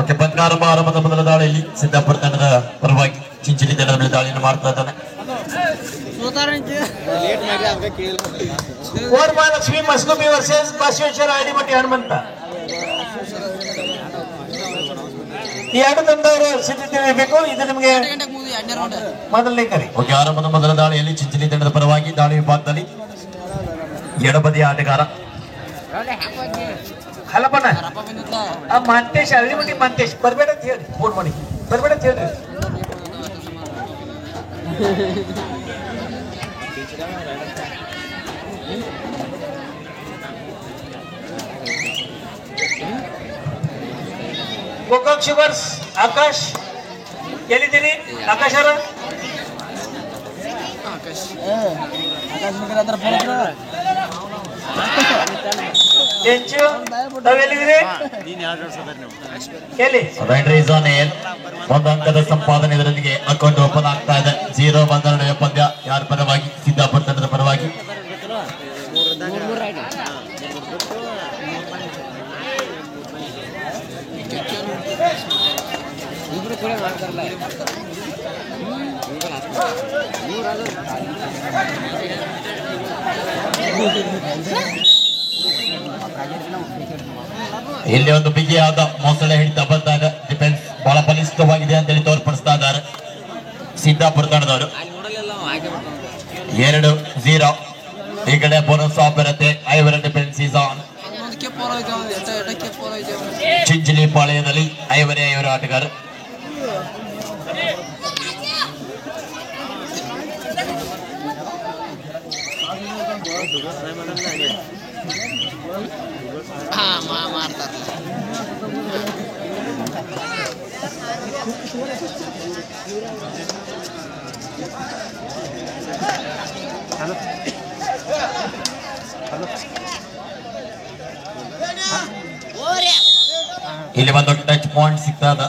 Okay, ಆರಂಭದ ಮೊದಲ ದಾಳಿಯಲ್ಲಿ ಸಿದ್ದಾಪುರ ತಂಡದ ಪರವಾಗಿ ಚಿಂಚಲಿ ತಂಡದ ಮೇಲೆ ದಾಳಿಯನ್ನು ಮಾಡ್ತಾ ಇದ್ದಾನೆ. ಲಕ್ಷ್ಮೀ ಮಸ್ಕುಬಿ ವರ್ಸಸ್ ಬಸವೇಶ್ವರ ಆಡಿಮಟ್ಟಿ ಹನುಮಂತ. ಈ ಎರಡು ತಂಡವರು ಸಿದ್ಧತೆ ಇರಬೇಕು. ಇದು ನಿಮಗೆ ಮೊದಲನೇ ಕರೆ. ಓಕೆ, ಆರಂಭದ ಮೊದಲ ದಾಳಿಯಲ್ಲಿ ಚಿಂಚಲಿ ತಂಡದ ಪರವಾಗಿ ದಾಳಿ ವಿಭಾಗದಲ್ಲಿ ಎಡಬದಿಯ ಆಟಗಾರ ಹಲಪಣ್ಣ ಮಂತೇಶ್ ಅಳ್ಳಿಮಟ್ಟಿ ಮಂತೇಶ್ ಬರ್ಬೇಡ ಅಂತ ಹೇಳಿ ಫೋನ್ ಮಾಡಿ, ಬರ್ಬೇಡ ಅಂತ ಹೇಳಿ. ಗೋಕಾಕ್ ಶುಗರ್ಸ್ ಆಕಾಶ್ ಎಲ್ಲಿದ್ದೀರಿ? ಆಕಾಶ್ ಅವರ ಒಂದು ಅಂಕದ ಸಂಪಾದನೆ ಇದರೊಂದಿಗೆ ಅಕೌಂಟ್ ಓಪನ್ ಆಗ್ತಾ ಇದೆ. 0-12 ಪಂದ್ಯ ಯಾರ ಪರವಾಗಿ? ಸಿದ್ದಾಪುರ ತಂಡದ ಪರವಾಗಿ. ಇಲ್ಲಿ ಒಂದು ಬಿಗಿಯಾದ ಮೊಸಳೆ ಹಿಡಿತಾ ಬರ್ತಾ ಇದೆ. ಡಿಫೆನ್ಸ್ ಬಹಳ ಬಲಿಷ್ಠವಾಗಿದೆ ಅಂತೇಳಿ ತೋರ್ಪಡಿಸ್ತಾ ಇದ್ದಾರೆ ಸಿದ್ದಾಪುರ ತಂಡದವರು. 2-0. ಈ ಕಡೆ ಬೋನಸ್ ಆಫ್ ಇರುತ್ತೆ. ಐವರ ಡಿಫೆನ್ಸ್ ಈಸ್ ಆನ್. ಚಿಂಚಲಿ ಪಾಳೆಯದಲ್ಲಿ ಐವರೇ ಆಟಗಾರ. ಇಲ್ಲಿ ಒಂದು ಟಚ್ ಪಾಯಿಂಟ್ ಸಿಗ್ತದ.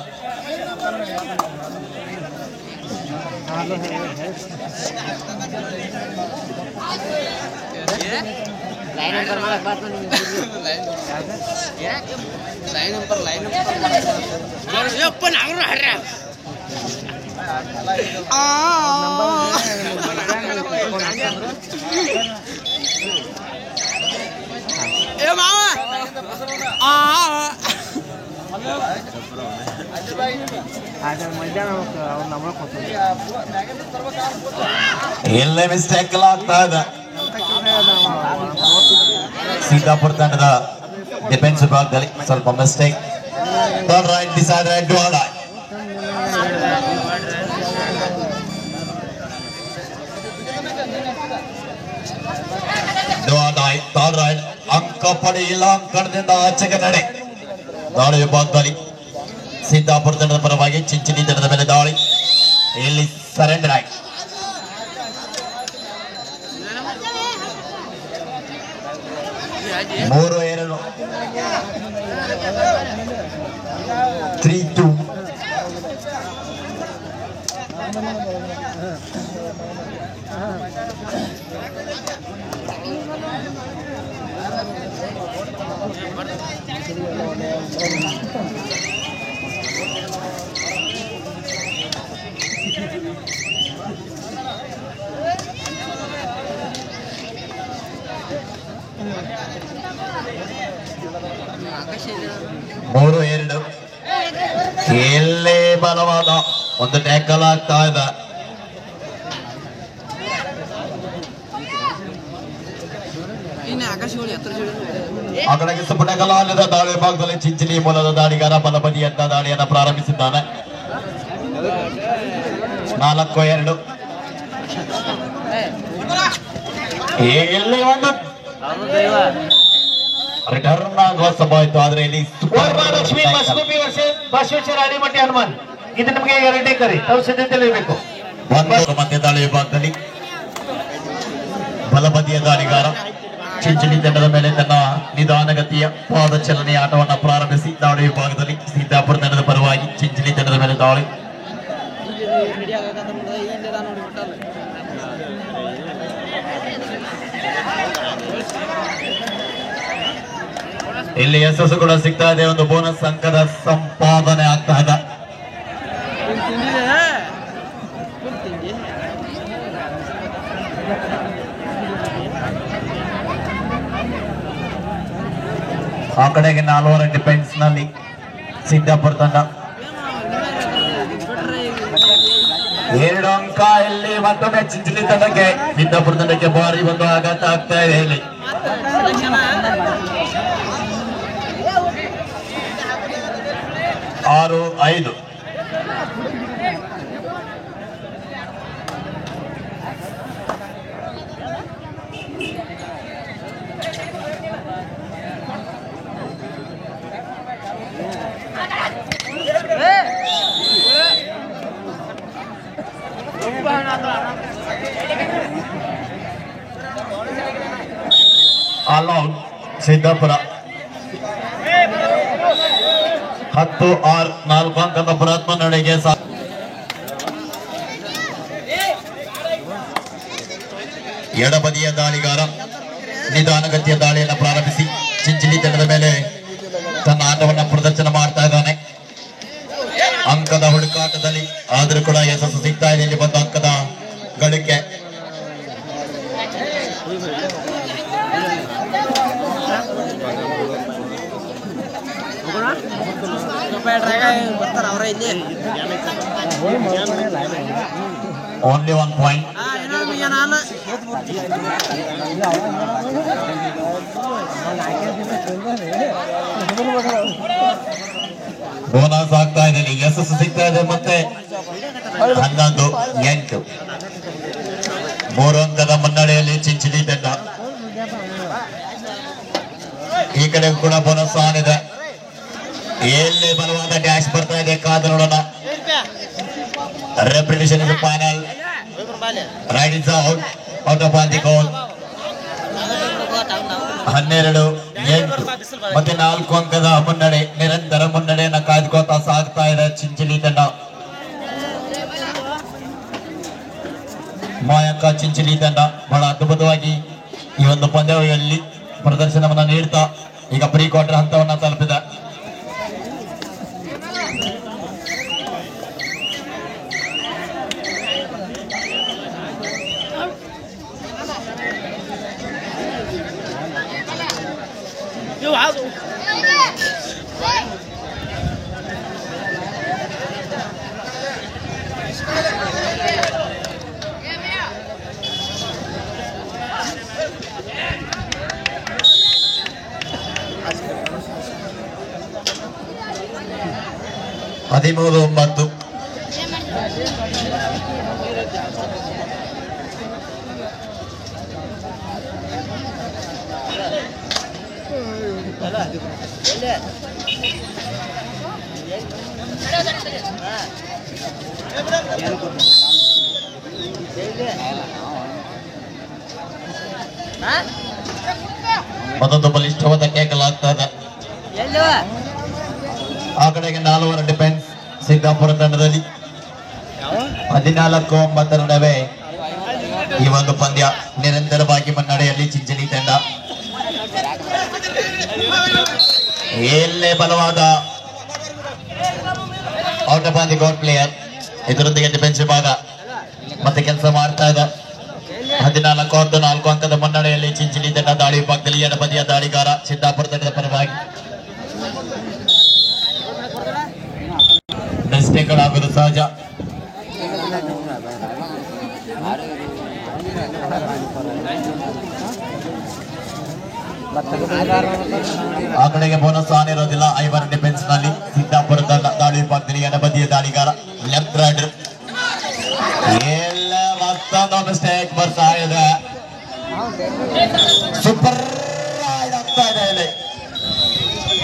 ಎಲ್ಲೇ ಮಿಸ್ಟೇಕ್ ಆಗ್ತಾ ಇದೆ ಸಿದ್ದಾಪುರ ತಂಡದ ಡಿಫೆನ್ಸ್ ವಿಭಾಗದಲ್ಲಿ. ಸ್ವಲ್ಪ mistake. Right decided to all. ಅಂಕ ಪಡೆಯಿಲ್ಲ. ಅಂಕಣದಿಂದ ಆಚೆಗೆ ನಡೆ. ದಾಳಿ ವಿಭಾಗದಲ್ಲಿ ಸಿದ್ದಾಪುರ ತಂಡದ ಪರವಾಗಿ ಚಿಂಚಲಿ ತಂಡದ ಮೇಲೆ ದಾಳಿ. ಇಲ್ಲಿ ಸರೆಂಡರ್ ಆಗಿ 3-2 3-2. ಎಲ್ಲೇ ಬಲವಾದ ಒಂದು ಟ್ಯಾಕಲ್ ಆಗ್ತಾ ಇದೆ. ಆ ಕಡೆಗೆ ಸುಪಟಕಲಾಲದ ದಾಳಿ ವಿಭಾಗದಲ್ಲಿ ಚಿಂಚಲಿ ಮೂಲದ ದಾಳಿಗಾರ ಬಲಬದಿಯತ್ತ ದಾಳಿಯನ್ನು ಪ್ರಾರಂಭಿಸಿದ್ದಾನೆ. 4-2. ಎಲ್ಲಿ ಒಂದು ರಿಟರ್ನ್ ಆಗುವ ಸಂಭವಿತ್ತು. ಆದ್ರೆ ಇಲ್ಲಿ ಲಕ್ಷ್ಮೀ ಮಸ್ಕುಬಿ ವರ್ಸಸ್ ಬಸವೇಶ್ವರ ಆಡಿಮಟ್ಟಿ ಹನುಮಾನ್. ಇದು ನಿಮಗೆ ಎರಡನೇ ಕರೆ. ತಾವು ಸಿದ್ಧತೆಯಲ್ಲಿ ಇರಬೇಕು. ಮಧ್ಯ ದಾಳಿ ವಿಭಾಗದಲ್ಲಿ ಬಲಬದಿಯ ದಾಳಿಗಾರ ಚಿಂಚಲಿ ತಂಡದ ಮೇಲೆ ತನ್ನ ನಿಧಾನಗತಿಯ ಪಾದ ಚಲನೆಯ ಆಟವನ್ನು ಪ್ರಾರಂಭಿಸಿ ದಾಳಿ ವಿಭಾಗದಲ್ಲಿ ಸಿದ್ದಾಪುರ ತಂಡದ ಪರವಾಗಿ ಚಿಂಚಲಿ ತಂಡದ ಮೇಲೆ ದಾಳಿ. ಇಲ್ಲಿ ಯಶಸ್ಸು ಕೂಡ ಸಿಗ್ತಾ ಇದೆ. ಒಂದು ಬೋನಸ್ ಅಂಕದ ಸಂಪಾದನೆ ಆಗ್ತಾ ಇದೆ. ಆ ಕಡೆಗೆ 4 ಡಿಫೆನ್ಸ್ ನಲ್ಲಿ ಸಿದ್ದಾಪುರ ತಂಡ 2 ಅಂಕ. ಇಲ್ಲಿ ಮತ್ತೊಮ್ಮೆ ಚಿಂಚಲಿ ತಂಡಕ್ಕೆ ಸಿದ್ದಾಪುರ ತಂಡಕ್ಕೆ ಭಾರಿ ಒಂದು ಆಘಾತ ಆಗ್ತಾ ಇದೆ. ಇಲ್ಲಿ 6-5. All out Siddapura 10-6. 4 ಅಂಕದ ಪುರಾತ್ಮ ನಡೆಗೆ ಎಡಬದಿಯ ದಾಳಿಗಾರ ನಿಧಾನಗತಿಯ ದಾಳಿಯನ್ನು ಪ್ರಾರಂಭಿಸಿ ಚಿಂಚಲಿ ತಂಡದ ಮೇಲೆ ತನ್ನ ಆಟವನ್ನು ಪ್ರದರ್ಶನ ಮಾಡ್ತಾ ಇದ್ದಾನೆ. ಅಂಕದ ಹುಡುಕಾಟದಲ್ಲಿ ಆದರೂ ಕೂಡ ಯಶಸ್ಸು ಸಿಗ್ತಾ ಇದೆ. ಇಲ್ಲಿ ಬಂದ ಅಂಕದ ಗಳಿಕೆ ಓನ್ಲಿ 1 ಪಾಯಿಂಟ್. ಬೋನಸ್ ಆಗ್ತಾ ಇದೆ. ಯಶಸ್ಸು ಸಿಗ್ತಾ ಇದೆ. ಮತ್ತೆ 11-8. 3 ಅಂಕದ ಮುನ್ನಡೆಯಲ್ಲಿ ಚಿಂಚಲಿ ತಂಡ. ಈ ಕಡೆ ಕೂಡ ಬೋನಸ್ ಆನ್ ಇದೆ. ಎಲ್ಲಿ ಬಲವಾದ ಡ್ಯಾಶ್ ಬರ್ತಾ ಇದೆ, ಕಾದು ನೋಡೋಣ. Repetition is final. Right is out of the goal. 12-8. ಮತ್ತೆ 4 ಅಂಕದ ಮುನ್ನಡೆ, ನಿರಂತರ ಮುನ್ನಡೆಯನ್ನ ಕಾಯ್ದುಕೋತಾ ಸಾಗ್ತಾ ಇದೆ ಚಿಂಚಲಿ ತಂಡ. ಮಾಯಕ ಚಿಂಚಲಿ ತಂಡ ಬಹಳ ಅದ್ಭುತವಾಗಿ ಈ ಒಂದು ಪಂದ್ಯಾವಳಿಯಲ್ಲಿ ಪ್ರದರ್ಶನವನ್ನ ನೀಡ್ತಾ ಈಗ ಪ್ರೀ ಕ್ವಾರ್ಟರ್ ಹಂತವನ್ನ ತಲುಪಿದೆ. ಹದಿಮೂರು 9. ಮತ್ತೊಂದು ಬಲಿಷ್ಠವಾದ ಕೇಕಲಾಗ್ತಾ ಇದೆ. ಆ ಕಡೆಗೆ 4 ಡಿಫೆನ್ಸ್ ಸಿದ್ದಾಪುರ ತಂಡದಲ್ಲಿ. 14-9 ನಡುವೆ ಈ ಒಂದು ಪಂದ್ಯ ನಿರಂತರವಾಗಿ ಮುನ್ನಡೆಯಲ್ಲಿ ಚಿಂಚಲಿ ತಂಡ. ಎಲ್ಲೇ ಬಲವಾದ out of the goal player. ಇದರೊಂದಿಗೆ ಡಿಫೆನ್ಸ್ ವಿಭಾಗ ಮತ್ತೆ ಕೆಲಸ ಮಾಡ್ತಾ ಇದೆ. 14-4 ಅಂಕದ ಮುನ್ನಡೆಯಲ್ಲಿ ಚಿಂಚಲಿ ತಂಡ. ದಾಳಿ ವಿಭಾಗದಲ್ಲಿ ಎಡಬದಿಯ ದಾಳಿಗಾರ ಸಿದ್ದಾಪುರ ತಂಡದ ಪರವಾಗಿ ಮಿಸ್ಟೇಕ್ಗಳಾಗುವುದು ಸಹಜ. ಆ ಕಡೆಗೆ ಬೋನಸ್ ಆನ್ ಇರೋದಿಲ್ಲ. 5 ಡಿಫೆನ್ಸ್ ನಲ್ಲಿ ಸಿದ್ದಾಪುರ ತಂಡ. ದಾಳಿ ವಿಭಾಗದಲ್ಲಿ ಎಡಬದಿಯ ದಾಳಿಗಾರ ಲೆಫ್ಟ್ ರೈಡರ್. ಎಲ್ಲ ಮತ್ತೊಂದು ಮಿಸ್ಟೇಕ್ ಬರ್ತಾ ಇದೆ. ಸೂಪರ್ ಆಗ್ತಾ ಇದೆ ಇಲ್ಲಿ.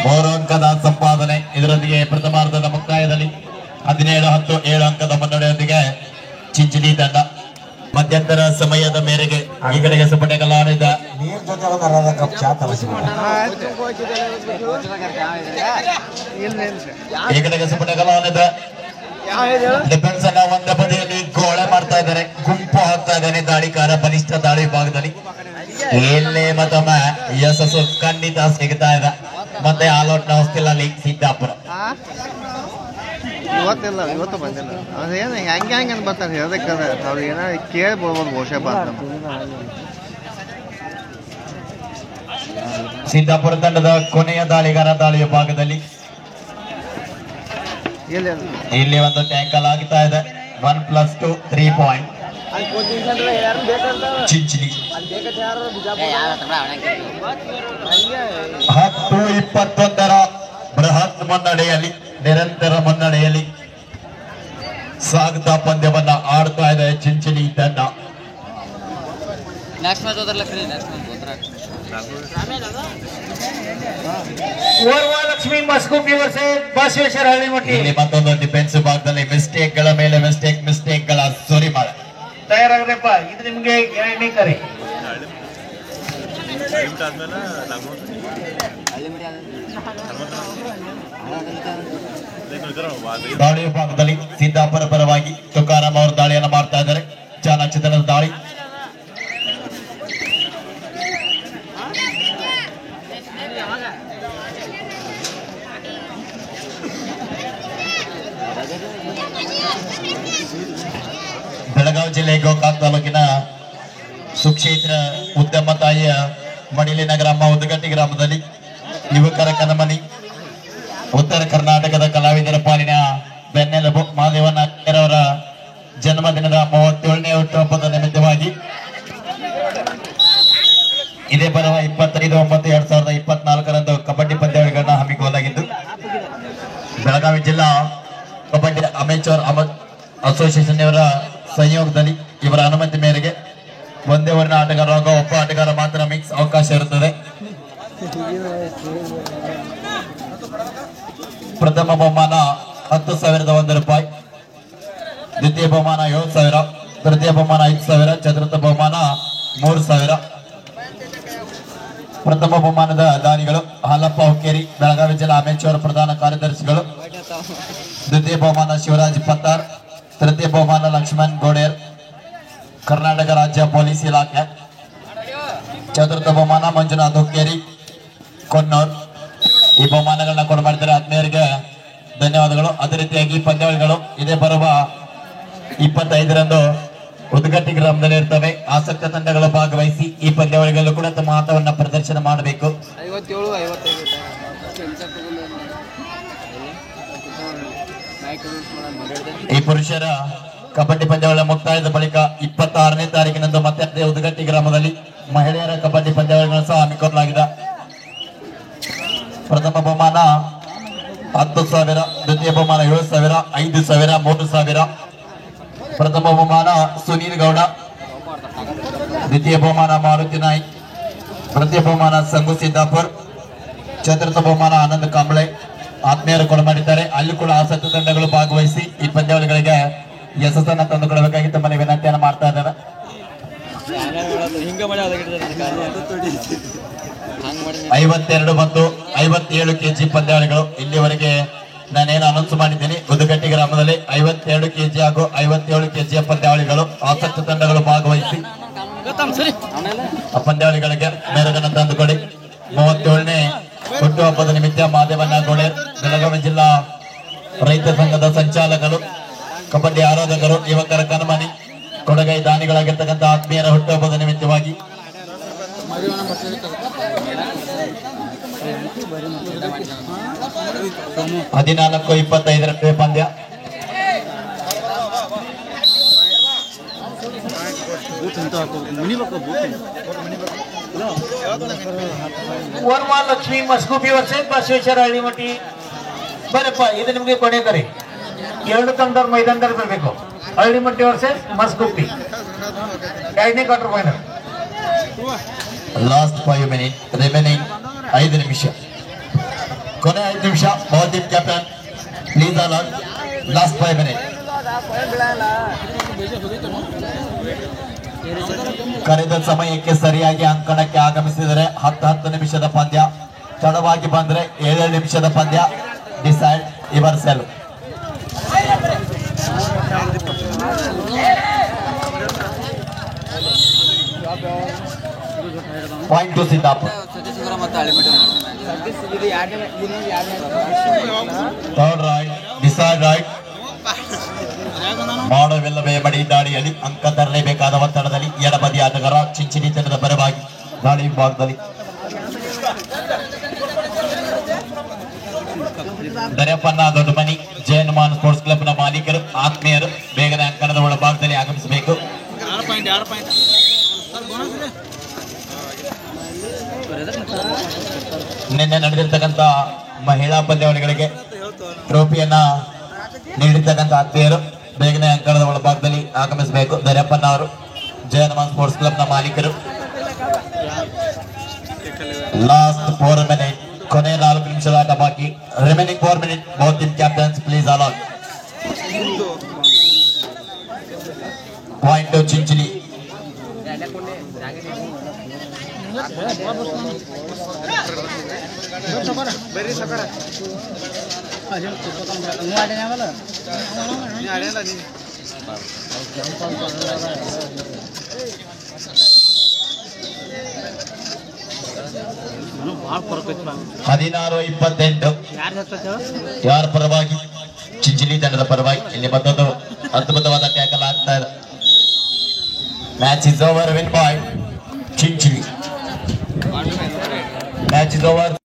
3 ಅಂಕದ ಸಂಪಾದನೆ. ಇದರೊಂದಿಗೆ ಪ್ರಥಮಾರ್ಧದ ಮುಕ್ತಾಯದಲ್ಲಿ 17-10 7 ಅಂಕದ ಮುನ್ನಡೆಯೊಂದಿಗೆ ಚಿಂಚಲಿ ತಂಡ. ಮಧ್ಯಂತರ ಸಮಯದ ಮೇರೆಗೆ ಈ ಕಡೆಗೆ ಸುಪಟೆಗಲಾಡಿದ ಈ ಕಡೆಗೆ ಸುಪಟೆಗಲಾಡಿದ ಡಿಫೆನ್ಸ್ ಅನ್ನ ಒಂದೇ ಬದಿಯಲ್ಲಿ ಗೋಳೆ ಮಾಡ್ತಾ ಇದ್ದಾರೆ. ಗುಂಪು ಹಾಕ್ತಾ ಇದ್ದಾನೆ ದಾಳಿಕಾರ ಬಲಿಷ್ಠ ದಾಳಿ ವಿಭಾಗದಲ್ಲಿ. ಎಲ್ಲೇ ಮತ್ತೊಮ್ಮೆ ಯಶಸ್ಸು ಖಂಡಿತ ಸಿಗ್ತಾ ಇದೆ. ಮತ್ತೆ ಆಲ್ ಔಟ್ ಹೊಸ್ತಿಲ್ಲ ಲೀಗ್ ಸಿದ್ದಾಪುರ. ಇವತ್ತಿಲ್ಲ, ಇವತ್ತು ಬಂದಿಲ್ಲ. ಅದೇನು ಹೆಂಗೆ ಅಂತ ಬರ್ತಾರೆ ಹೇಳೋದಕ್ಕೆ ಅವ್ರು ಏನಾದ್ರು ಕೇಳ್ಬೋದು ಬಹುಶಃ ಬಂದ. ಸಿದ್ದಾಪುರ ತಂಡದ ಕೊನೆಯ ದಾಳಿಗಾರ ದಾಳಿಯ ಭಾಗದಲ್ಲಿ ಇಲ್ಲಿ ಒಂದು ಟ್ಯಾಂಕಲ್ ಆಗ್ತಾ ಇದೆ. 1+2 3 ಪಾಯಿಂಟ್. ಚಿಂಚಲಿ 10-21 ಬೃಹತ್ ಮುನ್ನಡೆಯಲ್ಲಿ ನಿರಂತರ ಮುನ್ನಡೆಯಲ್ಲಿ ಸಾಗುತ್ತಾ ಪಂದ್ಯವನ್ನ ಆಡ್ತಾ ಇದೆ ಚಿಂಚಲಿ ತಂಡ. ಲಕ್ಷ್ಮೀ ಮಸ್ಕೂಪಿ ವರ್ಸಸ್ ಬಸವೇಶ್ವರ ಹಳ್ಳಿಮಟ್ಟಿ. ಇಲ್ಲಿ ಮತ್ತೊಂದು ಡಿಫೆನ್ಸಿವ್ ಭಾಗದಲ್ಲಿ ಮಿಸ್ಟೇಕ್ ಗಳ ಮೇಲೆ ಮಿಸ್ಟೇಕ್ ಗಳ ಸುರಿಮಳ. ತಯಾರಾಗ್ರಪ್ಪ, ಇದು ನಿಮ್ಗೆ 2ನೇ ಕರೆ. ದಾಳಿ ಭಾಗದಲ್ಲಿ ಸಿದ್ದಾಪುರ ಪರವಾಗಿ ತುಕಾರಾಮ್ ಅವರು ದಾಳಿಯನ್ನು ಮಾಡ್ತಾ ಇದ್ದಾರೆ. ಚಾಲಚಿತ್ರದ ದಾಳಿ. ಬೆಳಗಾವಿ ಜಿಲ್ಲೆ ಗೋಕಾಕ್ ತಾಲೂಕಿನ ಸುಕ್ಷೇತ್ರ ಉದ್ಯಮ ತಾಯಿಯ ಮಡಿಲಿನ ಗ್ರಾಮ ಉದ್ದಗಟ್ಟಿ ಗ್ರಾಮದಲ್ಲಿ ಯುವಕರ ಕನಮನಿ ಉತ್ತರ ಕರ್ನಾಟಕದ ಕಲಾವಿದರ ಪಾಲಿನ ಬೆನ್ನೆಲುಬು ಮಹಾದೇವನ ಅವರ ಜನ್ಮದಿನದ 37ನೇ ಹುಟ್ಟುಹಬ್ಬದ ನಿಮಿತ್ತವಾಗಿ ಇದೇ ಬರುವ 25/9/2024 ಕಬಡ್ಡಿ ಪಂದ್ಯಾವಳಿಗಳನ್ನ ಹಮ್ಮಿಕೊಳ್ಳಲಾಗಿದ್ದು, ಬೆಳಗಾವಿ ಜಿಲ್ಲಾ ಕಬಡ್ಡಿ ಅಮೇಚರ್ ಅಸೋಸಿಯೇಷನ್ ಇವರ ಸಂಯೋಗದಲ್ಲಿ ಇವರ ಅನುಮತಿ ಮೇರೆಗೆ ಒಂದೇ ಊರಿನ ಆಟಗಾರ ಹಾಗೂ ಒಬ್ಬ ಆಟಗಾರ ಮಾತ್ರ ಮಿಕ್ಸ್ ಅವಕಾಶ ಇರುತ್ತದೆ. ಪ್ರಥಮ ಬಹುಮಾನ 10,001 ರೂಪಾಯಿ, ದ್ವಿತೀಯ ಬಹುಮಾನ 7,000, ತೃತೀಯ ಬಹುಮಾನ 5,000, ಚತುರ್ಥ ಬಹುಮಾನ 3,000. ಪ್ರಥಮ ಬಹುಮಾನದ ದಾನಿಗಳು ಹಾಲಪ್ಪ ಹುಕ್ಕೇರಿ, ಬೆಳಗಾವಿ ಜಿಲ್ಲಾ ಅಮೇಚೂರ್ ಪ್ರಧಾನ ಕಾರ್ಯದರ್ಶಿಗಳು. ದ್ವಿತೀಯ ಬಹುಮಾನ ಶಿವರಾಜ್ ಪತ್ತಾರ್, ತೃತೀಯ ಬಹುಮಾನ ಲಕ್ಷ್ಮಣ್ ಗೋಡೇರ್, ಕರ್ನಾಟಕ ರಾಜ್ಯ ಪೊಲೀಸ್ ಇಲಾಖೆ. ಚತುರ್ಥ ಬಹುಮಾನ ಮಂಜುನಾಥ್ ಹುಕ್ಕೇರಿ, ಕೊನ್ನೂರ್. ಈ ಬಹುಮಾನಗಳನ್ನ ಕೊಡಮಾಡಿದ್ದಾರೆ. ಆತ್ಮೀಯರಿಗೆ ಧನ್ಯವಾದಗಳು. ಅದೇ ರೀತಿಯಾಗಿ ಪಂದ್ಯಾವಳಿಗಳು ಇದೇ ಬರುವ 25ರಂದು ಉದ್ಗಟ್ಟಿ ಗ್ರಾಮದಲ್ಲಿ ಇರ್ತವೆ. ಆಸಕ್ತ ತಂಡಗಳು ಭಾಗವಹಿಸಿ ಈ ಪಂದ್ಯಾವಳಿಗಳಲ್ಲೂ ಕೂಡ ತಮ್ಮ ಆಟವನ್ನ ಪ್ರದರ್ಶನ ಮಾಡಬೇಕು. ಈ ಪುರುಷರ ಕಬಡ್ಡಿ ಪಂದ್ಯಾವಳಿ ಮುಕ್ತಾಯದ ಬಳಿಕ 26ನೇ ತಾರೀಕಿನಂದು ಮತ್ತೆ ಅದೇ ಉದ್ಗಟ್ಟಿ ಗ್ರಾಮದಲ್ಲಿ ಮಹಿಳೆಯರ ಕಬಡ್ಡಿ ಪಂದ್ಯಾವಳಿಗಳನ್ನು ಸಹ ಹಮ್ಮಿಕೊಳ್ಳಲಾಗಿದೆ. ಪ್ರಥಮ ಬಹುಮಾನ 10,000, ದ್ವಿತೀಯ ಬಹುಮಾನ 7,000, 5,000, 3,000. ಪ್ರಥಮ ಬಹುಮಾನ ಸುನೀಲ್ ಗೌಡ, ದ್ವಿತೀಯ ಬಹುಮಾನ ಮಾರುತಿ ನಾಯ್ಕ್, ತೃತೀಯ ಬಹುಮಾನ ಸಂಗು ಸಿದ್ದಾಪುರ್, ಚತುರ್ಥ ಬಹುಮಾನ ಆನಂದ್ ಕಾಂಬ್ಳೆ. ಆತ್ಮೀಯರು ಕೊಡಮಾಡಿದ್ದಾರೆ. ಅಲ್ಲಿ ಕೂಡ ಆಸಕ್ತ ತಂಡಗಳು ಭಾಗವಹಿಸಿ ಈ ಪಂದ್ಯಾವಳಿಗಳಿಗೆ ಯಶಸ್ಸನ್ನು ತಂದುಕೊಡಬೇಕಾಗಿ ತಮ್ಮಲ್ಲಿ ವಿನಂತಿಯನ್ನು ಮಾಡ್ತಾ ಇದ್ದಾರೆ. 52 ಮತ್ತು 57 ಕೆಜಿ ಪಂದ್ಯಾವಳಿಗಳು ಇಲ್ಲಿವರೆಗೆ ನಾನೇನು ಅನೌನ್ಸ್ ಮಾಡಿದ್ದೀನಿ. ಉದುಗಟ್ಟಿ ಗ್ರಾಮದಲ್ಲಿ 52 ಕೆಜಿ ಹಾಗೂ 57 ಕೆಜಿಯ ಪಂದ್ಯಾವಳಿಗಳು ಆಸಕ್ತ ತಂಡಗಳು ಭಾಗವಹಿಸಿ ಆ ಪಂದ್ಯಾವಳಿಗಳಿಗೆ ಮೆರುಗನ್ನು ತಂದುಕೊಡಿ. 37ನೇ ಹುಟ್ಟುಹಬ್ಬದ ನಿಮಿತ್ತ ಮಾದೇವಣ್ಣ ಗೋಳೇರ್, ಬೆಳಗಾವಿ ಜಿಲ್ಲಾ ರೈತ ಸಂಘದ ಸಂಚಾಲಕರು, ಕಬಡ್ಡಿ ಆರಾಧಕರು, ಯುವಕರ ಕನಮನಿ, ಕೊಡಗೈ ದಾನಿಗಳಾಗಿರ್ತಕ್ಕಂಥ ಆತ್ಮೀಯರ ಹುಟ್ಟುಹಬ್ಬದ ನಿಮಿತ್ತವಾಗಿ 14-25 ಪಂದ್ಯ. ಲಕ್ಷ್ಮೀ ಮಸ್ಕೂಪಿ ವರ್ಸಸ್ ಬಸವೇಶ್ವರ ಹಳ್ಳಿಮಟ್ಟಿ. ಬರಪ್ಪ, ಇದು ನಿಮ್ಗೆ ಕೊನೆ ಕರೆ. 2 ತಂಡದವ್ರು ಮೈದಾನದಲ್ಲಿ ಬರಬೇಕು. ಹಳ್ಳಿಮಟ್ಟಿ ವರ್ಸಸ್ ಮಸ್ಕೂಪಿ, 2ನೇ quarter final. Last 5 minute remaining. 5 ನಿಮಿಷ, ಕೊನೆ 5 ನಿಮಿಷ. Bahudeep captain please allot. Last 5 minute. ಕರೆದ ಸಮಯಕ್ಕೆ ಸರಿಯಾಗಿ ಅಂಕಣಕ್ಕೆ ಆಗಮಿಸಿದರೆ 10 ನಿಮಿಷದ ಪಂದ್ಯ. ತಡವಾಗಿ ಬಂದ್ರೆ 7 ನಿಮಿಷದ ಪಂದ್ಯ. Decide yourself. Point to Siddapura. Third right, decide right. ಮಾಡೋವೆಲ್ಲವೇ ಬಡಿ ದಾಳಿಯಲ್ಲಿ ಅಂಕ ತರಲೇಬೇಕಾದ ಒತ್ತಡದಲ್ಲಿ ಎಡಬದಿ ಆಟಗಾರ ಚಿಂಚಿನಿ ತಂಡದ ಪರವಾಗಿ ದಾಳಿ ವಿಭಾಗದಲ್ಲಿ ದರ್ಯಪ್ಪನ ದೊಡ್ಡಮನಿ ಜಯನುಮಾನ್ ಸ್ಪೋರ್ಟ್ಸ್ ಕ್ಲಬ್ ನ ಮಾಲೀಕರು ಆತ್ಮೀಯರು ಬೇಗನೆ ಅಂಕಣದ ಒಳಭಾಗದಲ್ಲಿ ಆಗಮಿಸಬೇಕು. ನಿನ್ನೆ ನಡೆದಿರ್ತಕ್ಕಂಥ ಮಹಿಳಾ ಪಂದ್ಯಾವಳಿಗಳಿಗೆ ಟ್ರೋಫಿಯನ್ನ ನೀಡಿರ್ತಕ್ಕಂಥ ಆತ್ಮೀಯರು ಬೇಗನೆ ಅಂಕಣದ ಒಳಭಾಗದಲ್ಲಿ ಆಗಮಿಸಬೇಕು. ದರ್ಯಪ್ಪನ ಅವರು ಜಯನುಮಾನ್ ಸ್ಪೋರ್ಟ್ಸ್ ಕ್ಲಬ್ ನ ಮಾಲೀಕರು. ಲಾಸ್ಟ್ 4 ಮಿನಿಟ್, ಕೊನೆಯ 4 ನಿಮಿಷದ ಆಟ ಬಾಕಿ. Remaining 4 minute, both team captains please allot. Point Chinchali. ಹದಿನಾರು 28 ಯಾರ ಪರವಾಗಿ? ಚಿಂಚಲಿ ತಂಡದ ಪರವಾಗಿ. ಇಲ್ಲಿ ಮತ್ತೊಂದು ಅದ್ಭುತವಾದ ಟ್ಯಾಕಲ್ ಆಗ್ತಾ ಇದೆ. Match is over, win by Chinchali. Match is over.